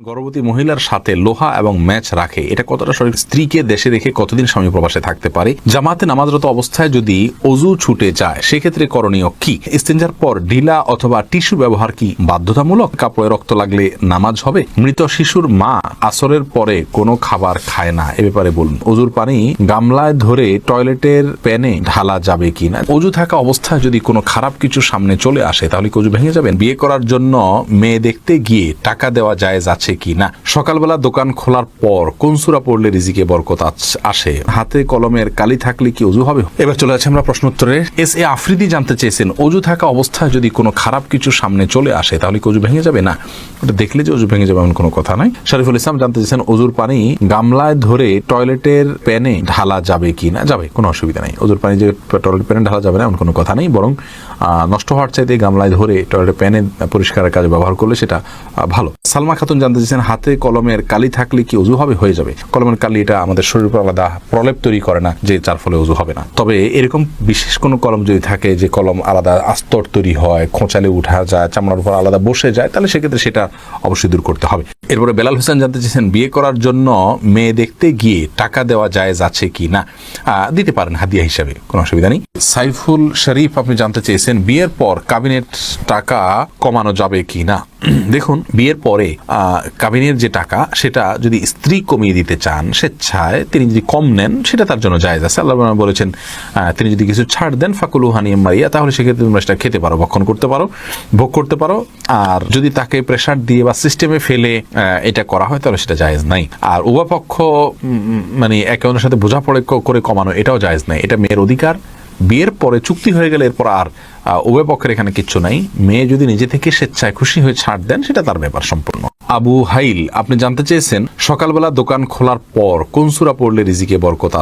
গর্ভবতী মহিলার সাথে লোহা এবং ম্যাচ রাখে এটা কতটা সঠিক? স্ত্রীকে দেশে রেখে কতদিন স্বামী প্রবাসে থাকতে পারে? জামাতে নামাজরত অবস্থায় যদি অজু ছুটে যায় সেক্ষেত্রে করণীয় কি? ইস্তেঞ্জার পর ঢিলা অথবা টিস্যু ব্যবহার কি বাধ্যতামূলক? কাপড়ে রক্ত লাগলে নামাজ হবে? মৃত শিশুর মা আসরের পরে কোনো খাবার খায় না, এ ব্যাপারে বলুন। অজুর পানি গামলায় ধরে টয়লেটের প্যানে ঢালা যাবে কি না? অজু থাকা অবস্থায় যদি কোনো খারাপ কিছু সামনে চলে আসে তাহলে কি অজু ভেঙে যাবেন? বিয়ে করার জন্য মেয়ে দেখতে গিয়ে টাকা দেওয়া জায়েজ আছে কি না? সকালবেলা দোকান খোলার পর কোন সূরা পড়লে রিজিকে বরকত আসে? হাতে কলমের কালি থাকলে কি অজু হবে? এবার চলে যাচ্ছে আমরা প্রশ্ন উত্তরে। এস এ আফ্রিদি জানতে চেয়েছেন, অজু থাকা অবস্থায় যদি কোনো খারাপ কিছু সামনে চলে আসে তাহলে কি অজু ভেঙে যাবে? না, ওটা দেখলে যে অজু ভেঙে যাবে এমন কোনো কথা নাই। শরীফুল ইসলাম জানতে চেয়েছেন, অজুর পানি গামলায় ধরে টয়লেটের প্যানে ঢালা যাবে কি না? যাবে, কোনো অসুবিধা নাই। অজুর পানি যে টয়লেট প্যানে ঢালা যাবে না এমন কোনো কথা নেই, বরং নষ্ট হওয়ার চাইতে গামলায় ধরে টয়লেট প্যানে পরিষ্কারের কাজে ব্যবহার করলে সেটা ভালো। সালমা খাতুন জানতে চেয়েছেন, হাতে কলমের কালি থাকলে কি অজু হবে? হয়ে যাবে। কলমের কালি এটা আমাদের শরীরের উপর আলাদা প্রলেপ তৈরি করে না যে যার ফলে অজু হবে না। তবে এরকম বিশেষ কোনো কলম যদি থাকে যে কলম আলাদা আস্তর তৈরি হয়, খোঁচালে উঠা যায়, চামড়ার উপর আলাদা বসে যায়, তাহলে সেক্ষেত্রে সেটা অবশ্যই দূর করতে হবে। এরপরে বেলাল হোসেন জানতে চেয়েছেন, বিয়ে করার জন্য মেয়ে দেখতে গিয়ে টাকা দেওয়া জায়েজ আছে কি না? দিতে পারেন হাদিয়া হিসাবে, কোনো অসুবিধা নেই। সাইফুল শরীফ আপনি জানতে চেয়েছেন, বিয়ের পর কাবিনের টাকা কমানো যাবে কি না? দেখুন, বিয়ের পরে কাবিনের যে টাকা সেটা যদি স্ত্রী কমিয়ে দিতে চান স্বেচ্ছায়, তিনি যদি কম নেন সেটা তার জন্য জায়েজ আছে। আল্লাহ বলেছেন তিনি যদি কিছু ছাড় দেন ফাকুলু হানিয়াম মারিয়া, তাহলে সেক্ষেত্রে তোমরা সেটা খেতে পারো, ভক্ষণ করতে পারো, ভোগ করতে পারো। আর যদি তাকে প্রেশার দিয়ে বা সিস্টেমে ফেলে এটা করা হয় তাহলে সেটা জায়েজ নাই। আর উভয় পক্ষ মানে একে অন্যের সাথে বোঝাপড়া করে কমানো এটাও জায়েজ নাই, এটা মেয়ের অধিকার। বিয়ের পরে চুক্তি হয়ে গেলে এরপর আর উভয় পক্ষের এখানে কিচ্ছু নাই। মেয়ে যদি নিজে থেকে স্বেচ্ছায় খুশি হয়ে ছাড় দেন সেটা তার ব্যাপার সম্পূর্ণ। আবু হাইল আপনি জানতে চেয়েছেন, সকালবেলা দোকান খোলার পর কোন সূরা পড়লে রিজিকে বরকত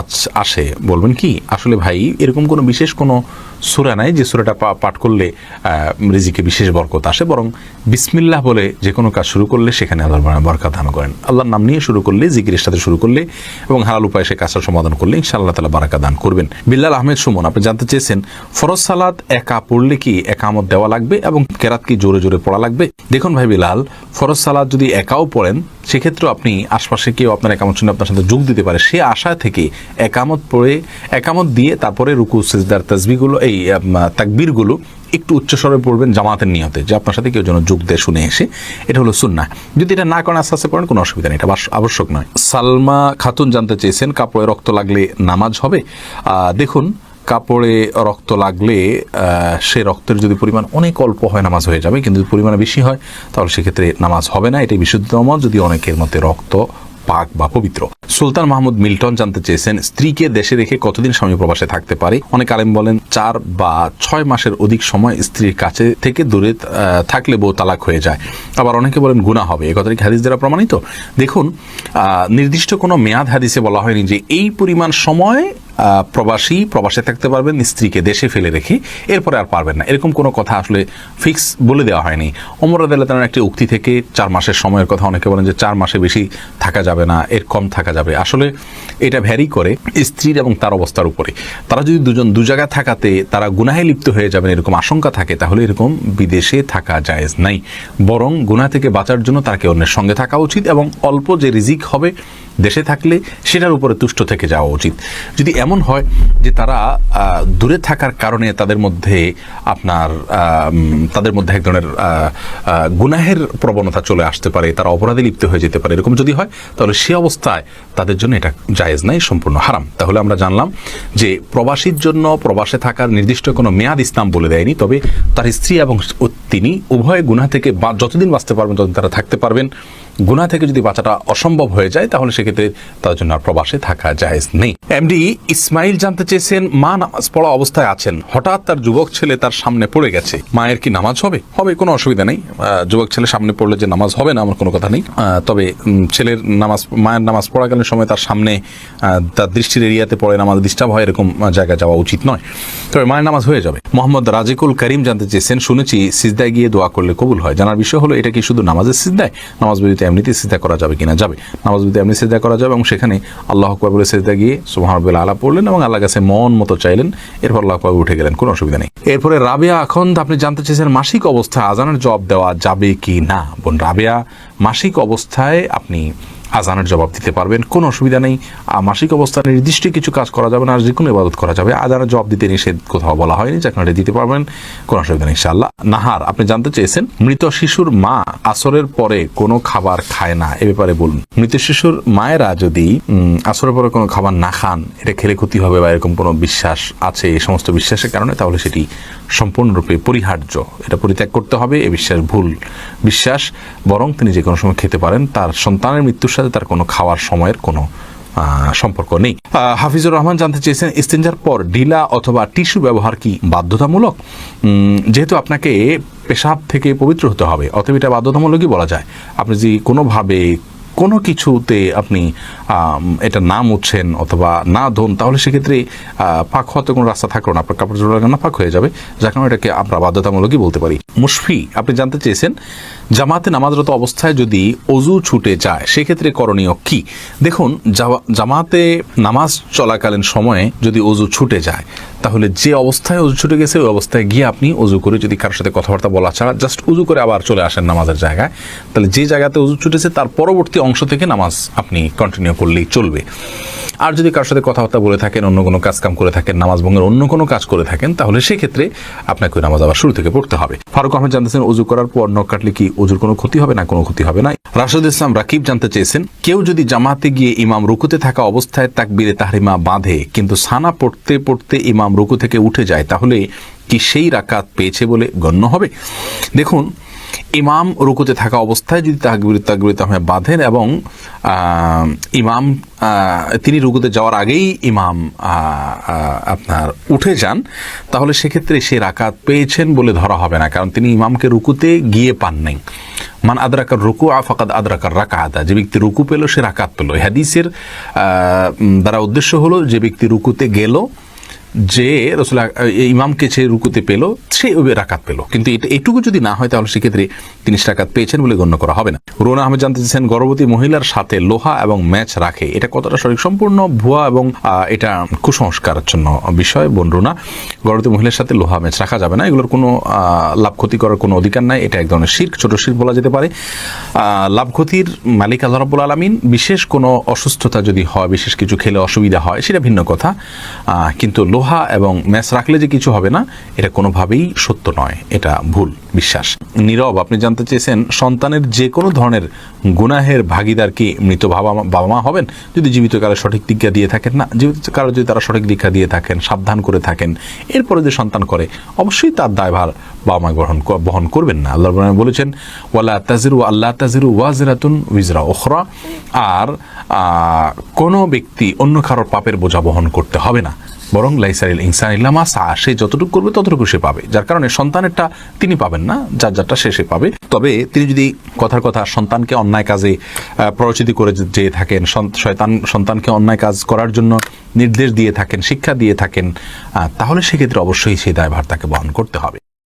আসে? বলবেন কি? আসলে ভাই এরকম কোনো বিশেষ কোনো সূরা নাই যে সূরাটা পাঠ করলে রিজিকে বিশেষ বরকত আসে, বরং বিসমিল্লাহ বলে যে কোনো কাজ শুরু করলে সেখানে আল্লাহ বরকত দান করেন। আল্লাহর নাম নিয়ে শুরু করলে, জিকিরের সাথে শুরু করলে এবং হালাল উপায়ে সে কাজটা সমাধান করলে ইনশাআল্লাহ তাআলা বারাকা দান করবেন। বিল্লাল আহমেদ সুমন আপনি জানতে চেয়েছেন, ফরজ সালাত একা পড়লে কি একামত দেওয়া লাগবে এবং কেরাত কি জোরে জোরে পড়া লাগবে? দেখুন ভাই বিলাল, ফরজ সালাত যদি একাও পড়েন সেক্ষেত্রে আপনি আশপাশে কেউ আপনার একামত শুনে আপনার সাথে যোগ দিতে পারে, সে আশা থেকে একামত পড়ে একামত দিয়ে তারপরে রুকু সিজদার তাসবিহগুলো এই তাকবীরগুলো একটু উচ্চস্বরে পড়বেন জামাতের নিয়তে, যে আপনার সাথে কেউ যেন যোগ দেয় শুনে এসে। এটা হলো সুন্নাহ। যদি এটা না করেন আস্তে আস্তে পড়েন কোনো অসুবিধা নেই, এটা আবশ্যক নয়। সালমা খাতুন জানতে চেয়েছেন, কাপড়ে রক্ত লাগলে নামাজ হবে? দেখুন, কাপড়ে রক্ত লাগলে সে রক্তের যদি পরিমাণ অনেক অল্প হয় নামাজ হয়ে যাবে, কিন্তু যদি পরিমাণে বেশি হয় তাহলে সেক্ষেত্রে নামাজ হবে না। এটাই বিশুদ্ধতম যদি অনেকের মতে রক্ত পাক বা পবিত্র। সুলতান মাহমুদ মিল্টন জানতে চেয়েছেন, স্ত্রীকে দেশে রেখে কতদিন স্বামী প্রবাসে থাকতে পারে? অনেক আলেম বলেন 4 বা 6 মাসের অধিক সময় স্ত্রীর কাছে থেকে দূরে থাকলে বউ তালাক হয়ে যায়। আবার অনেকে বলেন গুনাহ হবে। এ কথাটি হাদিস দ্বারা প্রমাণিত? দেখুন, নির্দিষ্ট কোনো মেয়াদ হাদিসে বলা হয়নি যে এই পরিমাণ সময় প্রবাসে থাকতে পারবেন স্ত্রীকে দেশে ফেলে রেখে, এরপরে আর পারবেন না, এরকম কোনো কথা আসলে ফিক্স বলে দেওয়া হয়নি। ওমর রাদিয়াল্লাহু তাআলার একটি উক্তি থেকে 4 মাসের সময়ের কথা, অনেকে বলেন যে 4 মাসে বেশি থাকা যাবে না, এর কম থাকা যাবে। আসলে এটা ভ্যারি করে স্ত্রীর এবং তার অবস্থার উপরে। তারা যদি দুজন দু জায়গায় থাকাতে তারা গুনাহে লিপ্ত হয়ে যাবেন এরকম আশঙ্কা থাকে, তাহলে এরকম বিদেশে থাকা জায়েজ নাই, বরং গুনাহ থেকে বাঁচার জন্য তাকে অন্যের সঙ্গে থাকা উচিত এবং অল্প যে রিজিক হবে দেশে থাকলে সেটার উপরে তুষ্ট থেকে যাওয়া উচিত। যদি এমন হয় যে তারা দূরে থাকার কারণে তাদের মধ্যে এক ধরনের গুনাহের প্রবণতা চলে আসতে পারে, তারা অপরাধে লিপ্ত হয়ে যেতে পারে, এরকম যদি হয় তাহলে সে অবস্থায় তাদের জন্য এটা জায়েজ নাই, সম্পূর্ণ হারাম। তাহলে আমরা জানলাম যে প্রবাসীর জন্য প্রবাসে থাকার নির্দিষ্ট কোনো মেয়াদ ইসলাম বলে দেয়নি, তবে তার স্ত্রী এবং তিনি উভয় গুনাহ থেকে যতদিন বাঁচতে পারবেন ততদিন তারা থাকতে পারবেন। গুনাহ থেকে যদি বাঁচাটা অসম্ভব হয়ে যায় তাহলে সেক্ষেত্রে তার জন্য আর প্রবাসে থাকা জায়েজ নেই। এমডি ইসমাইল জানতে চেয়েছেন, মা নামাজ পড়া অবস্থায় আছেন, হঠাৎ তার যুবক ছেলে তার সামনে পড়ে গেছে, মায়ের কি নামাজ হবে? হবে, কোনো অসুবিধা নেই। যুবক ছেলে সামনে পড়লে যে নামাজ হবে না এমন কোনো কথা নেই। তবে ছেলের মায়ের নামাজ পড়াকালীন সময় তার সামনে তার দৃষ্টির এরিয়াতে পড়ে নামাজ ডিস্টার্ব হয় এরকম জায়গায় যাওয়া উচিত নয়, তবে মায়ের নামাজ হয়ে যাবে। মোহাম্মদ রাজিকুল করিম জানতে চেয়েছেন, শুনেছি সিজদায় গিয়ে দোয়া করলে কবুল হয়, জানার বিষয় হলো এটা কি শুধু নামাজের সিজদায়? নামাজ ব্যতীত এমনিতে সিজদা করা যাবে কিনা? যাবে। নামাজ বিরতিতে এমনি সিজদা করা যাবে এবং সেখানে আল্লাহু আকবার বলে সিজদা গিয়ে সুবহানাল্লাহিল আলা পড়লেন এবং আল্লাহর কাছে মন মতো চাইলেন, এরপর আল্লাহু আকবার উঠে গেলেন, কোনো অসুবিধা নেই। এরপরে রাবেয়া আখন্দ আপনি জানতে চেয়েছেন মাসিক অবস্থায় আজানের জবাব দেওয়া যাবে কি না। বোন রাবেয়া, মাসিক অবস্থায় আপনি আজানের জবাব দিতে পারবেন, কোনো অসুবিধা নেই। মাসিক অবস্থায় নির্দিষ্ট কিছু কাজ করা যাবে না, আর যে কোনো ইবাদত করা যাবে। আজানের জবাব দিতে নিষেধ কোথাও বলা হয়নি, যেখানে দিতে পারবেন, কোনো অসুবিধা নেই ইনশাআল্লাহ। নাহার আপনি জানতে চেয়েছেন মৃত শিশুর মা আসরের পরে কোনো খাবার খায় না, এ ব্যাপারে বলুন। মৃত শিশুর মায়েরা যদি আসরের পরে কোনো খাবার না খান, এটা খেলে ক্ষতি হবে বা এরকম কোনো বিশ্বাস আছে, এই সমস্ত বিশ্বাসের কারণে, তাহলে সেটি সম্পূর্ণরূপে পরিহার্য, এটা পরিত্যাগ করতে হবে। এ বিশ্বাস ভুল বিশ্বাস, বরং তিনি যে কোনো সময় খেতে পারেন। তার সন্তানের মৃত্যুর সাথে তার কোনো খাওয়ার সময়ের কোনো সম্পর্ক নেই। হাফিজুর রহমান জানতে চেয়েছেন ইস্তেঞ্জার পর ঢিলা অথবা টিস্যু ব্যবহার কি বাধ্যতামূলক? যেহেতু আপনাকে পেশাব থেকে পবিত্র হতে হবে, অতএব এটা বাধ্যতামূলকই বলা যায়। আপনি যদি কোনোভাবে কোনো কিছুতে আপনি এটা না মুছছেন অথবা না ধোন, তাহলে সেক্ষেত্রে পাক হতে কোনো রাস্তা থাকলো না, আপনার কাপড় চোপড় না পাক হয়ে যাবে, যার কারণে এটাকে আমরা বাধ্যতামূলকই বলতে পারি। মুশফি আপনি জানতে চেয়েছেন জামাতে নামাজরত অবস্থায় যদি অজু ছুটে যায় সেক্ষেত্রে করণীয় কি? দেখুন, জামাতে নামাজ চলাকালীন সময়ে যদি অজু ছুটে যায়, তাহলে যে অবস্থায় অজু ছুটে গেছে ওই অবস্থায় গিয়ে আপনি অজু করে, যদি কারোর সাথে কথাবার্তা বলা ছাড়া জাস্ট অজু করে আবার চলে আসেন নামাজের জায়গায়, তাহলে যে জায়গাতে অজু ছুটেছে তার পরবর্তী অংশ থেকে নামাজ আপনি কন্টিনিউ করলেই চলবে। আর যদি কারোর সাথে কথাবার্তা বলে থাকেন, অন্য কোনো কাজকাম করে থাকেন, নামাজ ভঙ্গের অন্য কোনো কাজ করে থাকেন, তাহলে সেক্ষেত্রে আপনাকে ওই নামাজ আবার শুরু থেকে পড়তে হবে। ফারুক আহমেদ জানতেছেন অজু করার পর নখ কাটলে কি অজুর কোনো ক্ষতি হবে না? কোনো ক্ষতি হবে না। রাশেদ ইসলাম রাকিব জানতে চেয়েছেন কেউ যদি জামাতে গিয়ে ইমাম রুকুতে থাকা অবস্থায় তাকবীরে তাহরিমা বাঁধে কিন্তু সানা পড়তে পড়তে ইমাম রুকু থেকে উঠে যায়, তাহলে কি সেই রাকাত পেয়েছে বলে গণ্য হবে? দেখুন, ইমাম রুকুতে থাকা অবস্থায় যদি তাকবীরে তাহরিমা বাঁধেন এবং ইমাম তিনি রুকুতে যাওয়ার আগেই ইমাম আপনার উঠে যান, তাহলে সেক্ষেত্রে সে রাকাত পেয়েছেন বলে ধরা হবে না, কারণ তিনি ইমামকে রুকুতে গিয়ে পান নাই। মান আদরাকার রুকু ফাকাদ আদরাকার রাকাতা, যে ব্যক্তি রুকু পেল সে রাকাত পেল। হাদিসের দ্বারা উদ্দেশ্য হলো যে ব্যক্তি রুকুতে গেল, যে রাসূল ইমামকে সে রুকুতে পেল, সে ওই রাকাত পেল, কিন্তু এটুকু যদি না হয় তাহলে সেক্ষেত্রে তিনি রাকাত পেয়েছেন বলে গণ্য করা হবে না। রোনা আহমেদ জানতে চাইছেন গর্ভবতী মহিলার সাথে লোহা এবং ম্যাচ রাখে, এটা কতটা সঠিক? সম্পূর্ণ ভুয়া এবং এটা কুসংস্কারের জন্য বিষয়। বোন রোনা, গর্ভবতী মহিলার সাথে লোহা ম্যাচ রাখা যাবে না, এগুলোর কোনো লাভ ক্ষতি করার কোনো অধিকার নাই। এটা এক ধরনের শিরক, ছোট শিরক বলা যেতে পারে। লাভ ক্ষতির মালিক আল্লাহ রাব্বুল আলামিন। বিশেষ কোনো অসুস্থতা যদি হয়, বিশেষ কিছু খেলে অসুবিধা হয়, সেটা ভিন্ন কথা, কিন্তু লোহা এবং ম্যাচ রাখলে যে কিছু হবে না, এটা কোনোভাবেই সত্য নয়, এটা ভুল বিশ্বাস। নীরব আপনি জানতে চেয়েছেন সন্তানের যে কোনো ধরনের গুনাহের ভাগীদার কি মৃত বাবা মা হবেন যদি জীবিত কারো সঠিক দীক্ষা দিয়ে থাকেন? না, জীবিত কারো যদি তারা সঠিক দীক্ষা দিয়ে থাকেন, সাবধান করে থাকেন, এরপরে যে সন্তান করে, অবশ্যই তার দায়ভার বাবা মা বহন করবেন না। আল্লাহ বলেছেন ওয়ালা তাজিরু আল্লাহ তাজিরু ওয়াজিরাতুন উইজরা উখরা, আর কোনো ব্যক্তি অন্য কারোর পাপের বোঝা বহন করতে হবে না, বরং লাইসারিল ইনসান ইল্লা মা সা, সে যতটুকু করবে ততটুকু সে পাবে, যার কারণে সন্তানেরটা তিনি পাবেন না, যারটা সে পাবে। তবে তিনি যদি কথার কথা সন্তানকে অন্যায় কাজে প্ররোচিত করে যেয়ে থাকেন, সন্তানকে অন্যায় কাজ করার জন্য নির্দেশ দিয়ে থাকেন, শিক্ষা দিয়ে থাকেন, তাহলে সেক্ষেত্রে অবশ্যই সেই দায়ভার তাকে বহন করতে হবে।